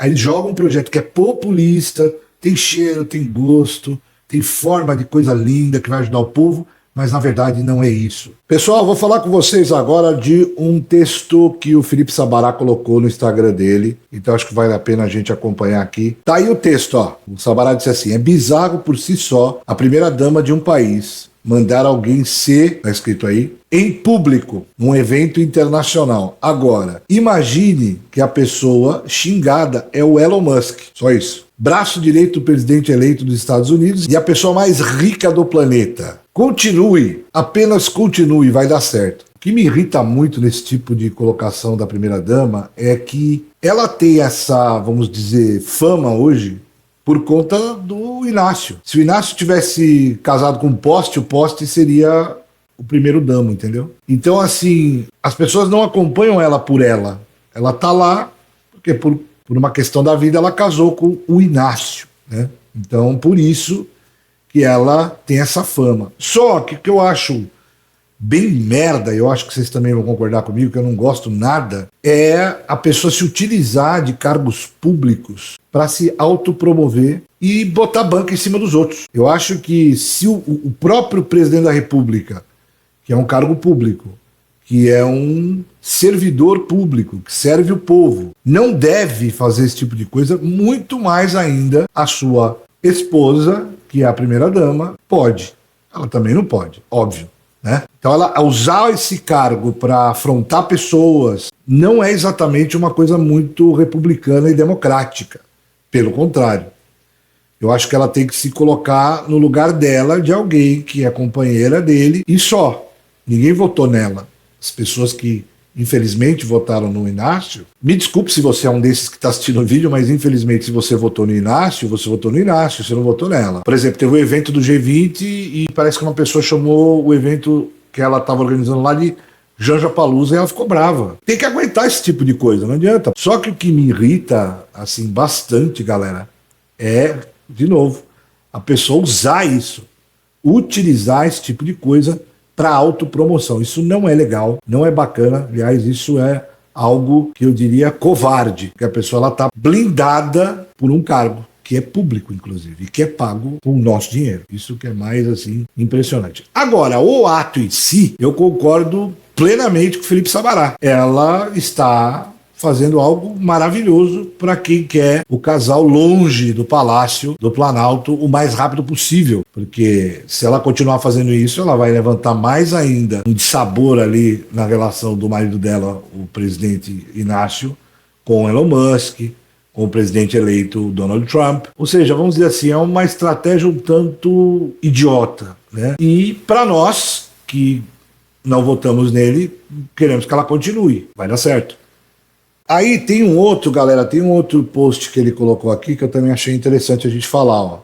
Aí eles jogam um projeto que é populista, tem cheiro, tem gosto, tem forma de coisa linda que vai ajudar o povo, mas na verdade não é isso. Pessoal, vou falar com vocês agora de um texto que o Felipe Sabará colocou no Instagram dele, então acho que vale a pena a gente acompanhar aqui. Tá aí o texto, ó. O Sabará disse assim: é bizarro por si só a primeira-dama de um país mandar alguém ser, tá escrito aí, em público, num evento internacional. Agora, imagine que a pessoa xingada é o Elon Musk, só isso. Braço direito do presidente eleito dos Estados Unidos e a pessoa mais rica do planeta. Continue, apenas continue, vai dar certo. O que me irrita muito nesse tipo de colocação da primeira-dama é que ela tem essa, vamos dizer, fama hoje por conta do Inácio. Se o Inácio tivesse casado com o Poste seria o primeiro-damo, entendeu? Então, assim, as pessoas não acompanham ela por ela. Ela tá lá porque por uma questão da vida ela casou com o Inácio, né? Então, por isso que ela tem essa fama. Só que o que eu acho bem merda, eu acho que vocês também vão concordar comigo, que eu não gosto nada, é a pessoa se utilizar de cargos públicos para se autopromover e botar banca em cima dos outros. Eu acho que se o próprio presidente da República, que é um cargo público, que é um servidor público, que serve o povo, não deve fazer esse tipo de coisa, muito mais ainda a sua esposa, que é a primeira-dama, pode. Ela também não pode, óbvio, né? Então, ela usar esse cargo para afrontar pessoas não é exatamente uma coisa muito republicana e democrática. Pelo contrário. Eu acho que ela tem que se colocar no lugar dela, de alguém que é companheira dele, e só. Ninguém votou nela. As pessoas que, infelizmente, votaram no Inácio, me desculpe se você é um desses que está assistindo o vídeo, mas infelizmente se você votou no Inácio, você votou no Inácio, você não votou nela. Por exemplo, teve o evento do G20 e parece que uma pessoa chamou o evento que ela estava organizando lá de Janja Palusa e ela ficou brava. Tem que aguentar esse tipo de coisa, não adianta. Só que o que me irrita, assim, bastante, galera, é, de novo, a pessoa usar isso, utilizar esse tipo de coisa para autopromoção. Isso não é legal, não é bacana. Aliás, isso é algo que eu diria covarde, que a pessoa está blindada por um cargo que é público, inclusive, e que é pago com o nosso dinheiro. Isso que é mais, assim, impressionante. Agora, o ato em si, eu concordo plenamente com o Felipe Sabará. Ela está fazendo algo maravilhoso para quem quer o casal longe do Palácio do Planalto o mais rápido possível, porque se ela continuar fazendo isso, ela vai levantar mais ainda um dissabor ali na relação do marido dela, o presidente Inácio, com Elon Musk, com o presidente eleito Donald Trump. Ou seja, vamos dizer assim, é uma estratégia um tanto idiota, né? E para nós, que não votamos nele, queremos que ela continue, vai dar certo. Aí tem um outro, galera, tem um outro post que ele colocou aqui que eu também achei interessante a gente falar, ó.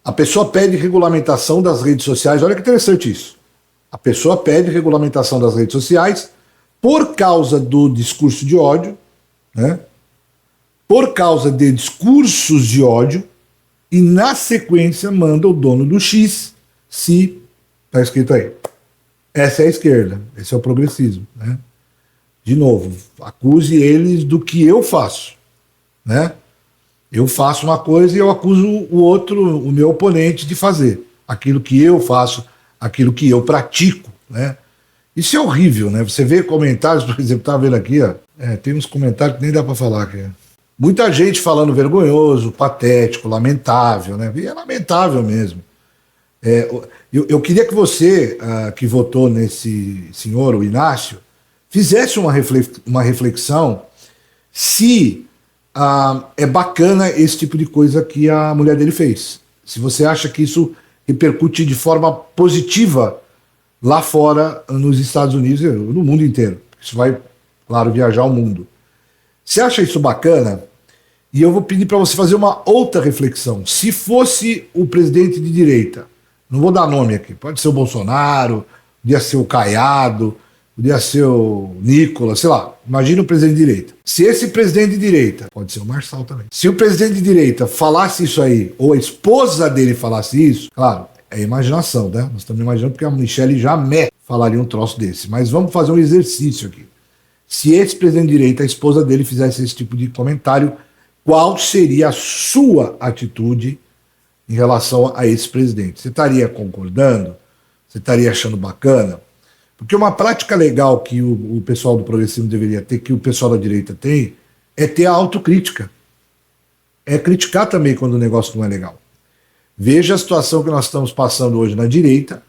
A pessoa pede regulamentação das redes sociais, olha que interessante isso. A pessoa pede regulamentação das redes sociais por causa do discurso de ódio, né? Por causa de discursos de ódio, e na sequência manda o dono do X se, tá escrito aí, essa é a esquerda, esse é o progressismo, né? De novo, acuse eles do que eu faço, né? Eu faço uma coisa e eu acuso o outro, o meu oponente, de fazer aquilo que eu faço, aquilo que eu pratico, né? Isso é horrível, né? Você vê comentários, por exemplo, tá vendo aqui, ó, tem uns comentários que nem dá para falar aqui. Muita gente falando vergonhoso, patético, lamentável, né? E é lamentável mesmo. Eu queria que você, que votou nesse senhor, o Inácio, fizesse uma reflexão se é bacana esse tipo de coisa que a mulher dele fez. Se você acha que isso repercute de forma positiva lá fora, nos Estados Unidos e no mundo inteiro. Isso vai, claro, viajar o mundo. Você acha isso bacana? E eu vou pedir para você fazer uma outra reflexão. Se fosse o presidente de direita, não vou dar nome aqui, pode ser o Bolsonaro, podia ser o Caiado, podia ser o Nicolas, sei lá, imagina o presidente de direita. Se esse presidente de direita, pode ser o Marçal também, se o presidente de direita falasse isso aí, ou a esposa dele falasse isso, claro, é imaginação, né? Nós estamos imaginando porque a Michelle jamais falaria um troço desse. Mas vamos fazer um exercício aqui. Se esse presidente de direita, a esposa dele, fizesse esse tipo de comentário, qual seria a sua atitude em relação a esse presidente. Você estaria concordando? Você estaria achando bacana? Porque uma prática legal que o pessoal do progressismo deveria ter, que o pessoal da direita tem, é ter a autocrítica. É criticar também quando o negócio não é legal. Veja a situação que nós estamos passando hoje na direita,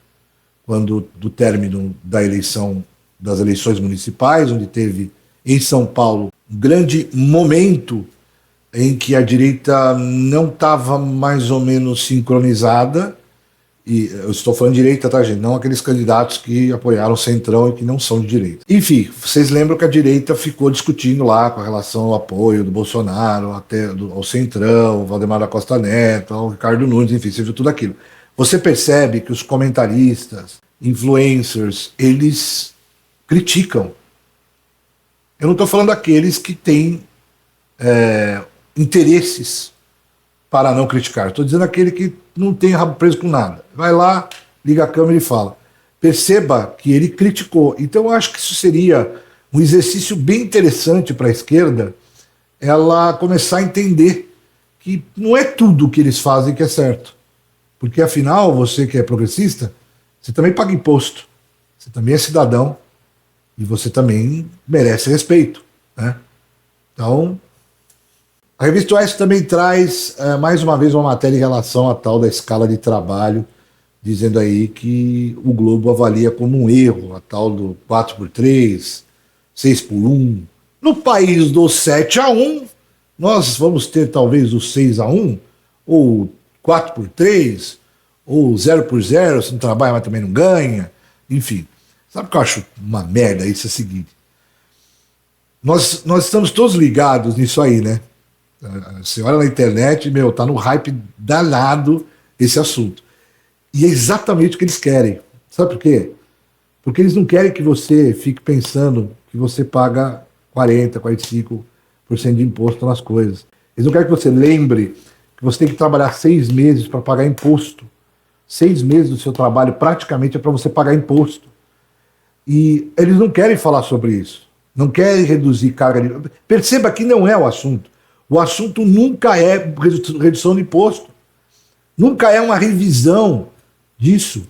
quando do término da eleição, das eleições municipais, onde teve em São Paulo um grande momento em que a direita não estava mais ou menos sincronizada, e eu estou falando de direita, tá, gente? Não aqueles candidatos que apoiaram o Centrão e que não são de direita. Enfim, vocês lembram que a direita ficou discutindo lá com relação ao apoio do Bolsonaro, até ao Centrão, ao Valdemar da Costa Neto, ao Ricardo Nunes, enfim, você viu tudo aquilo. Você percebe que os comentaristas, influencers, eles criticam. Eu não estou falando daqueles que têm interesses para não criticar. Estou dizendo aquele que não tem rabo preso com nada. Vai lá, liga a câmera e fala. Perceba que ele criticou. Então eu acho que isso seria um exercício bem interessante para a esquerda, ela começar a entender que não é tudo que eles fazem que é certo. Porque afinal, você que é progressista, você também paga imposto. Você também é cidadão. E você também merece respeito, né? Então, a revista Oeste também traz, mais uma vez, uma matéria em relação à tal da escala de trabalho, dizendo aí que o Globo avalia como um erro a tal do 4x3, 6x1. No país do 7x1, nós vamos ter talvez o 6x1, ou 4x3, ou 0x0, se não trabalha, mas também não ganha, enfim. Sabe o que eu acho uma merda? Isso é o seguinte. Nós estamos todos ligados nisso aí, né? Você olha na internet, meu, tá no hype danado esse assunto. E é exatamente o que eles querem. Sabe por quê? Porque eles não querem que você fique pensando que você paga 40%, 45% de imposto nas coisas. Eles não querem que você lembre que você tem que trabalhar 6 meses para pagar imposto. 6 meses do seu trabalho praticamente é para você pagar imposto. E eles não querem falar sobre isso. Não querem reduzir carga de... Perceba que não é o assunto. O assunto nunca é redução de imposto. Nunca é uma revisão disso.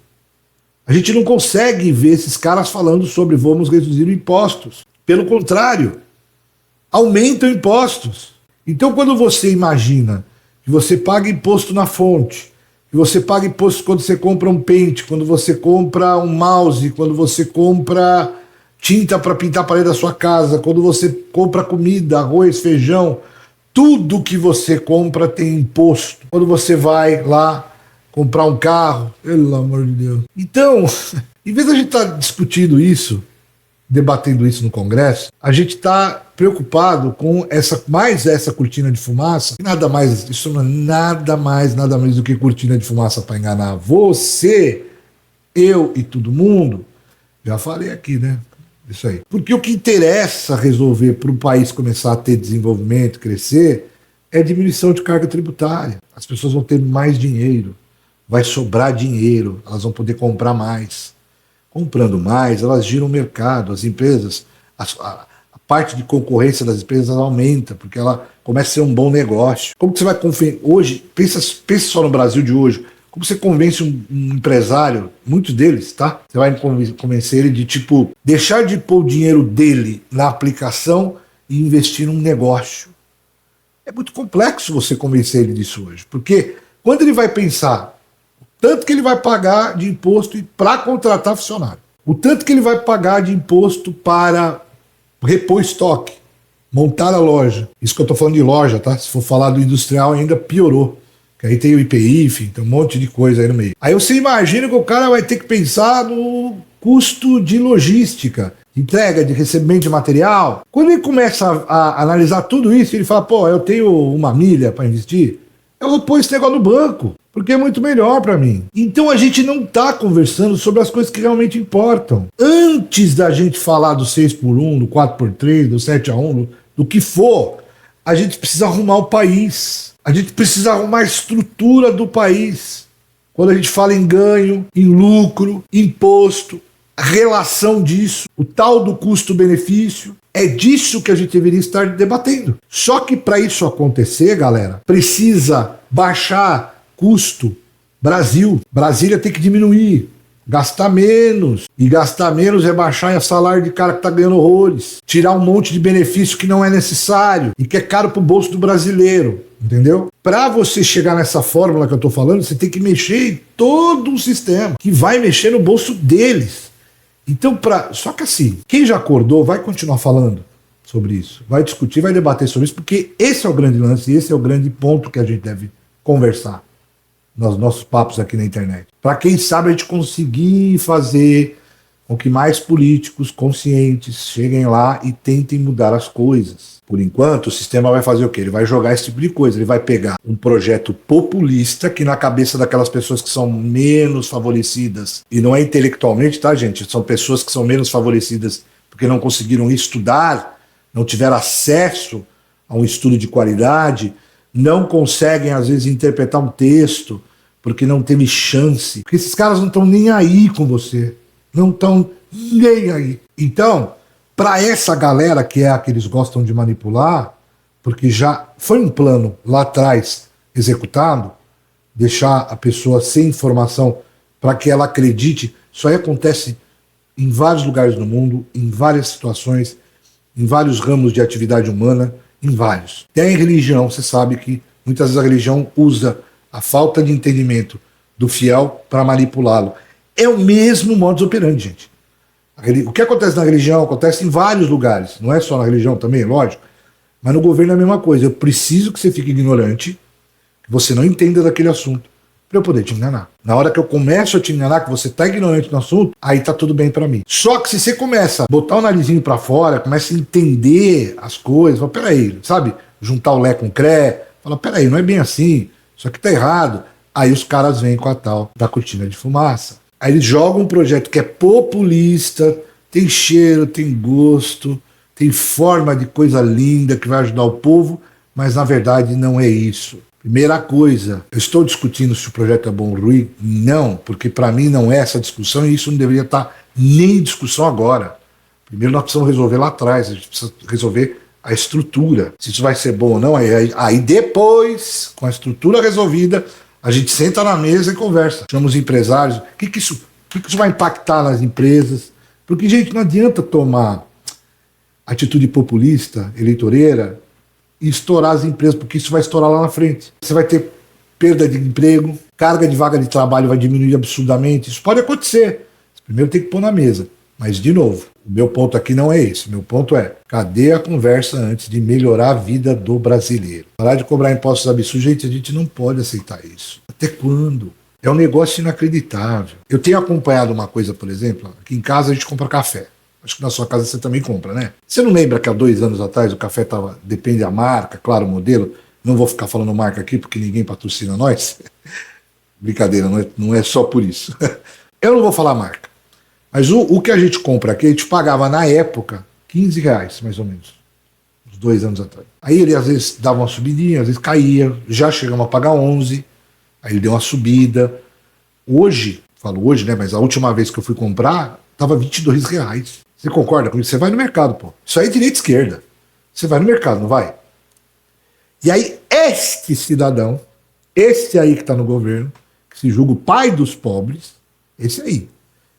A gente não consegue ver esses caras falando sobre vamos reduzir impostos. Pelo contrário, aumentam impostos. Então, quando você imagina que você paga imposto na fonte, que você paga imposto quando você compra um pente, quando você compra um mouse, quando você compra tinta para pintar a parede da sua casa, quando você compra comida, arroz, feijão, tudo que você compra tem imposto. Quando você vai lá comprar um carro, pelo amor de Deus. Então, em vez de a gente estar discutindo isso, debatendo isso no Congresso, a gente está preocupado com essa cortina de fumaça. Nada mais, isso não é nada mais do que cortina de fumaça para enganar você, eu e todo mundo. Já falei aqui, né? Isso aí. Porque o que interessa resolver para o país começar a ter desenvolvimento, crescer, é diminuição de carga tributária. As pessoas vão ter mais dinheiro, vai sobrar dinheiro, elas vão poder comprar mais. Comprando mais, elas giram o mercado, as empresas, a parte de concorrência das empresas aumenta, porque ela começa a ser um bom negócio. Como que você vai convencer hoje, pensa só no Brasil de hoje, como você convence um empresário, muitos deles, tá? Você vai convencer ele de, tipo, deixar de pôr o dinheiro dele na aplicação e investir num negócio. É muito complexo você convencer ele disso hoje, porque quando ele vai pensar o tanto que ele vai pagar de imposto para contratar funcionário, o tanto que ele vai pagar de imposto para repor estoque, montar a loja, isso que eu estou falando de loja, tá? Se for falar do industrial ainda piorou. Que aí tem o IPI, enfim, tem um monte de coisa aí no meio. Aí você imagina que o cara vai ter que pensar no custo de logística, de entrega, de recebimento de material. Quando ele começa a analisar tudo isso, ele fala, pô, eu tenho uma milha para investir, eu vou pôr esse negócio no banco, porque é muito melhor para mim. Então a gente não está conversando sobre as coisas que realmente importam. Antes da gente falar do 6x1, do 4x3, do 7x1, do que for, a gente precisa arrumar o país. A gente precisa arrumar a estrutura do país. Quando a gente fala em ganho, em lucro, imposto, a relação disso, o tal do custo-benefício. É disso que a gente deveria estar debatendo. Só que para isso acontecer, galera, precisa baixar custo. Brasília tem que diminuir, gastar menos. E gastar menos é baixar o salário de cara que tá ganhando horrores. Tirar um monte de benefício que não é necessário e que é caro pro bolso do brasileiro. Entendeu? Para você chegar nessa fórmula que eu tô falando, você tem que mexer em todo um sistema que vai mexer no bolso deles. Então, só que assim, quem já acordou vai continuar falando sobre isso, vai discutir, vai debater sobre isso, porque esse é o grande lance, esse é o grande ponto que a gente deve conversar nos nossos papos aqui na internet. Para quem sabe a gente conseguir fazer com que mais políticos conscientes cheguem lá e tentem mudar as coisas. Por enquanto, o sistema vai fazer o quê? Ele vai jogar esse tipo de coisa, ele vai pegar um projeto populista que na cabeça daquelas pessoas que são menos favorecidas, e não é intelectualmente, tá, gente? São pessoas que são menos favorecidas porque não conseguiram estudar, não tiveram acesso a um estudo de qualidade, não conseguem, às vezes, interpretar um texto porque não teve chance. Porque esses caras não estão nem aí com você. Não estão nem aí. Então, para essa galera que é a que eles gostam de manipular, porque já foi um plano lá atrás executado, deixar a pessoa sem informação para que ela acredite, isso aí acontece em vários lugares do mundo, em várias situações, em vários ramos de atividade humana, em vários. Tem religião, você sabe que muitas vezes a religião usa a falta de entendimento do fiel para manipulá-lo. É o mesmo modus operandi, gente. O que acontece na religião acontece em vários lugares, não é só na religião também, lógico, mas no governo é a mesma coisa. Eu preciso que você fique ignorante, que você não entenda daquele assunto, para eu poder te enganar. Na hora que eu começo a te enganar, que você está ignorante no assunto, aí tá tudo bem para mim. Só que se você começa a botar o narizinho para fora, começa a entender as coisas, fala, peraí, sabe? Juntar o Lé com o Cré, fala, peraí, não é bem assim, isso aqui tá errado. Aí os caras vêm com a tal da cortina de fumaça. Aí eles jogam um projeto que é populista, tem cheiro, tem gosto, tem forma de coisa linda que vai ajudar o povo, mas na verdade não é isso. Primeira coisa, eu estou discutindo se o projeto é bom ou ruim? Não, porque para mim não é essa discussão e isso não deveria estar nem em discussão agora. Primeiro nós precisamos resolver lá atrás, a gente precisa resolver a estrutura. Se isso vai ser bom ou não, aí depois, com a estrutura resolvida, a gente senta na mesa e conversa. Chama os empresários. O que isso vai impactar nas empresas? Porque, gente, não adianta tomar atitude populista, eleitoreira, e estourar as empresas, porque isso vai estourar lá na frente. Você vai ter perda de emprego, carga de vaga de trabalho vai diminuir absurdamente. Isso pode acontecer. Primeiro tem que pôr na mesa. Mas, de novo, o meu ponto aqui não é esse. O meu ponto é, cadê a conversa antes de melhorar a vida do brasileiro? Parar de cobrar impostos absurdos, gente, a gente não pode aceitar isso. Até quando? É um negócio inacreditável. Eu tenho acompanhado uma coisa, por exemplo, aqui em casa a gente compra café. Acho que na sua casa você também compra, né? Você não lembra que há 2 anos atrás o café tava, depende da marca, claro, o modelo. Não vou ficar falando marca aqui porque ninguém patrocina nós. Brincadeira, não é só por isso. Eu não vou falar marca. Mas o que a gente compra aqui, a gente pagava na época R$15, mais ou menos. Uns 2 anos atrás. Aí ele às vezes dava uma subidinha, às vezes caía. Já chegamos a pagar 11. Aí ele deu uma subida. Hoje, falo hoje, né? Mas a última vez que eu fui comprar, tava R$22. Você concorda comigo? Você vai no mercado, pô. Isso aí é direita e esquerda. Você vai no mercado, não vai? E aí, este cidadão, esse aí que está no governo, que se julga o pai dos pobres, esse aí,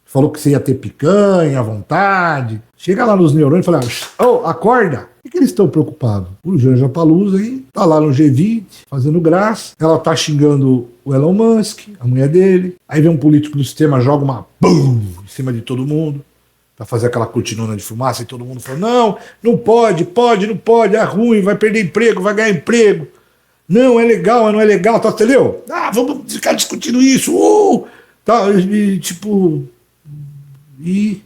falou que você ia ter picanha à vontade. Chega lá nos neurônios e fala, ô, acorda. Por que eles estão preocupados? O Janja Palusa aí, tá lá no G20, fazendo graça. Ela tá xingando o Elon Musk, a mulher dele. Aí vem um político do sistema, joga uma BUM em cima de todo mundo, pra fazer aquela cortinona de fumaça, e todo mundo fala, não pode, não pode, é ruim, vai perder emprego, vai ganhar emprego. Não, é legal, não é legal, tá, entendeu? Ah, vamos ficar discutindo isso, tá, e, tipo... E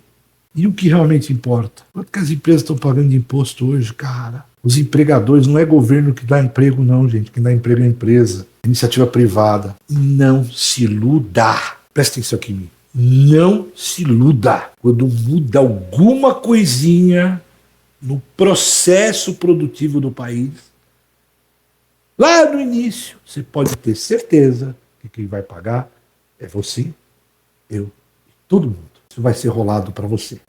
o que realmente importa? Quanto que as empresas estão pagando de imposto hoje, cara? Os empregadores, não é governo que dá emprego não, gente. Quem dá emprego é a empresa. Iniciativa privada. Não se iluda. Presta atenção aqui em mim. Não se iluda. Quando muda alguma coisinha no processo produtivo do país, lá no início, você pode ter certeza que quem vai pagar é você, eu e todo mundo. Isso vai ser rolado para você.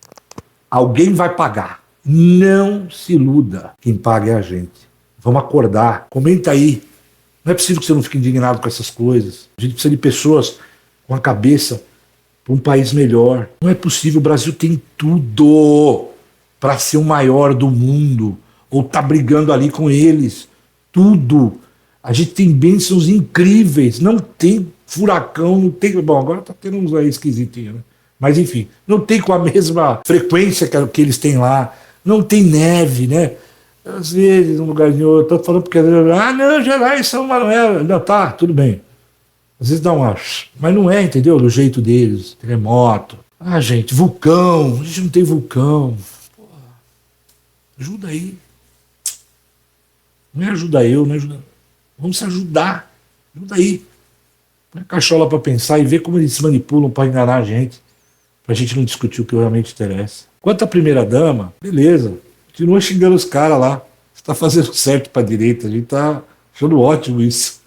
Alguém vai pagar. Não se iluda. Quem paga é a gente. Vamos acordar. Comenta aí. Não é possível que você não fique indignado com essas coisas. A gente precisa de pessoas com a cabeça para um país melhor. Não é possível. O Brasil tem tudo para ser o maior do mundo. Ou tá brigando ali com eles. Tudo. A gente tem bênçãos incríveis. Não tem furacão, não tem. Bom, agora tá tendo uns aí esquisitinhos, né? Mas enfim, não tem com a mesma frequência que eles têm lá. Não tem neve, né? Às vezes, um lugarzinho outro, tô falando porque. Não, Gerais, São Manuel. Não, tá, tudo bem. Às vezes dá uma. Mas não é, entendeu? Do jeito deles. Terremoto. Ah, gente, vulcão. A gente não tem vulcão. Porra, ajuda aí. Não é ajuda eu, não é ajuda. Vamos se ajudar. Ajuda aí. Põe a cachola para pensar e ver como eles se manipulam para enganar a gente. Pra gente não discutir o que realmente interessa. Quanto à primeira-dama, beleza. Continua xingando os caras lá. Você tá fazendo certo pra direita. A gente tá achando ótimo isso.